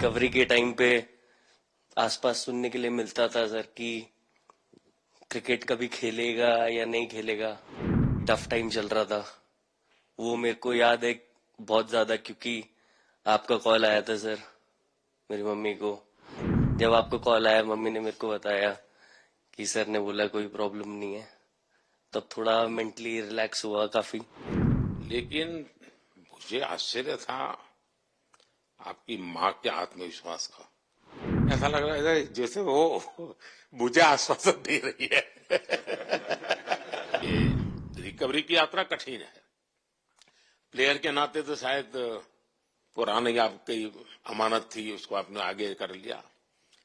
Recovery के time पे आसपास सुनने के लिए मिलता था सर कि क्रिकेट कभी खेलेगा या नहीं खेलेगा। टफ टाइम चल रहा था, वो मेरे को याद है बहुत ज्यादा, क्योंकि आपका कॉल आया था सर मेरी मम्मी को। जब आपका कॉल आया, मम्मी ने मेरे को बताया कि सर ने बोला कोई प्रॉब्लम नहीं है, तब थोड़ा मेंटली रिलैक्स हुआ काफी। लेकिन मुझे आश्चर्य था आपकी माँ के आत्मविश्वास का। ऐसा लग रहा है जैसे वो मुझे आश्वासन दे रही है। ये रिकवरी की यात्रा कठिन है। प्लेयर के नाते तो शायद पुरानी आपकी अमानत थी, उसको आपने आगे कर लिया।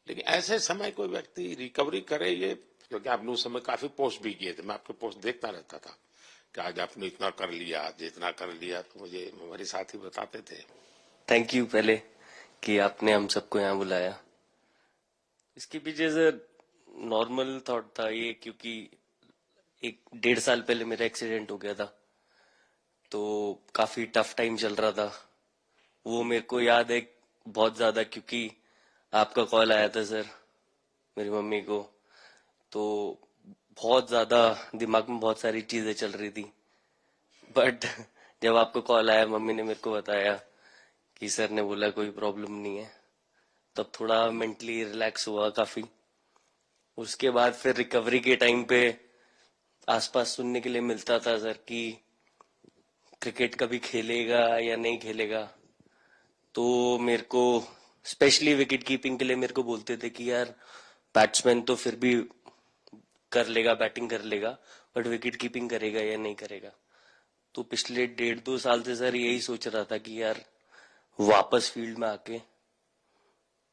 लेकिन ऐसे समय कोई व्यक्ति रिकवरी करे, ये क्योंकि आपने उस समय काफी पोस्ट भी किए थे, मैं आपके पोस्ट देखता रहता था कि आज आपने इतना कर लिया, आज इतना कर लिया, तो मुझे हमारे साथी बताते थे। थैंक यू पहले कि आपने हम सबको यहाँ बुलाया। इसके पीछे सर नॉर्मल थॉट था ये, क्योंकि 1-1.5 साल पहले मेरा एक्सीडेंट हो गया था, तो काफी टफ टाइम चल रहा था। वो मेरे को याद है बहुत ज्यादा, क्योंकि आपका कॉल आया था सर मेरी मम्मी को, तो बहुत ज्यादा दिमाग में बहुत सारी चीजें चल रही थी। बट जब आपका कॉल आया, मम्मी ने मेरे को बताया कि सर ने बोला कोई प्रॉब्लम नहीं है, तब थोड़ा मेंटली रिलैक्स हुआ काफी। उसके बाद फिर रिकवरी के टाइम पे आसपास सुनने के लिए मिलता था सर कि क्रिकेट कभी खेलेगा या नहीं खेलेगा। तो मेरे को स्पेशली विकेट कीपिंग के लिए मेरे को बोलते थे कि यार बैट्समैन तो फिर भी कर लेगा, बैटिंग कर लेगा, बट विकेट कीपिंग करेगा या नहीं करेगा। तो पिछले 1.5-2 साल से सर यही सोच रहा था कि यार वापस फील्ड में आके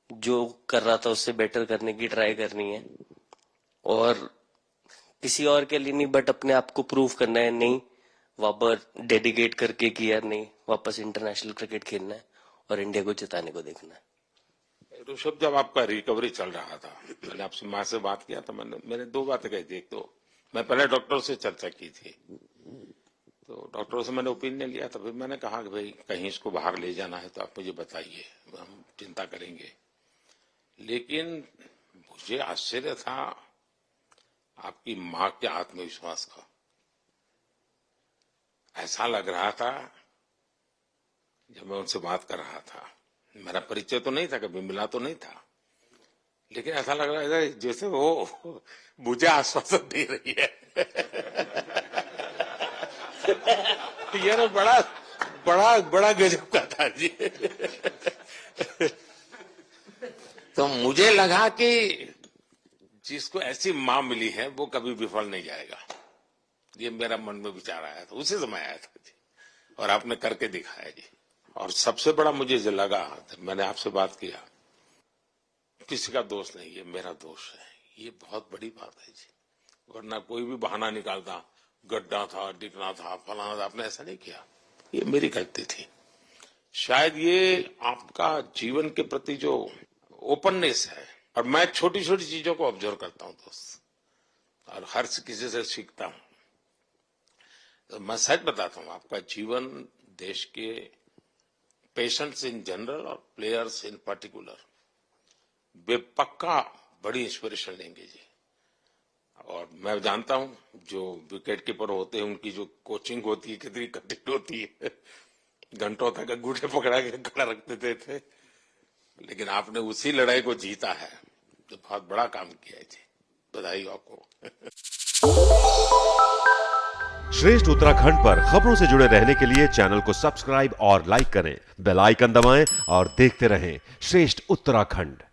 जो कर रहा था उससे बेटर करने की ट्राई करनी है, और किसी और के लिए नहीं बट अपने आप को प्रूव करना है। नहीं, वापस डेडिकेट करके कि यार नहीं, वापस इंटरनेशनल क्रिकेट खेलना है और इंडिया को जिताने को देखना है। ऋषभ, जब आपका रिकवरी चल रहा था, मैंने आपसे माँ से बात किया था, मैंने 2 बातें कही थी। एक तो मैं पहले डॉक्टर से चर्चा की थी, तो डॉक्टरों से मैंने ओपिनियन लिया था। फिर मैंने कहा कि भाई कहीं इसको बाहर ले जाना है तो आप मुझे बताइए, हम चिंता करेंगे। लेकिन मुझे आश्चर्य था आपकी माँ के आत्मविश्वास का। ऐसा लग रहा था जब मैं उनसे बात कर रहा था, मेरा परिचय तो नहीं था, कभी मिला तो नहीं था, लेकिन ऐसा लग रहा है जैसे वो मुझे आश्वासन दे रही है। यार बड़ा बड़ा बड़ा गजब का था जी। तो मुझे लगा कि जिसको ऐसी माँ मिली है वो कभी विफल नहीं जाएगा। ये मेरा मन में विचार आया था, उसी समय आया था जी, और आपने करके दिखाया जी। और सबसे बड़ा मुझे जो लगा, मैंने आपसे बात किया, किसी का दोष नहीं, ये मेरा दोष है। ये बहुत बड़ी बात है जी, वरना कोई भी बहाना निकालता, गड्ढा था, डिगना था, फलाना था, आपने ऐसा नहीं किया। ये मेरी गलती थी। शायद ये आपका जीवन के प्रति जो ओपननेस है, और मैं छोटी छोटी चीजों को ऑब्जर्व करता हूं दोस्त, और हर किसी से सीखता हूं। तो मैं सच बताता हूं, आपका जीवन देश के पेशेंट्स इन जनरल और प्लेयर्स इन पर्टिकुलर वे पक्का बड़ी इंस्पिरेशन लेंगे जी। और मैं जानता हूं जो विकेट कीपर होते हैं उनकी जो कोचिंग होती है कितनी कठिन होती है। घंटों तक अंगूठे पकड़ा के खड़ा रख देते थे, लेकिन आपने उसी लड़ाई को जीता है, तो बहुत बड़ा काम किया है जी। बधाई हो आपको। श्रेष्ठ उत्तराखंड पर खबरों से जुड़े रहने के लिए चैनल को सब्सक्राइब और लाइक करें, बेल आइकन दबाएं और देखते रहें श्रेष्ठ उत्तराखंड।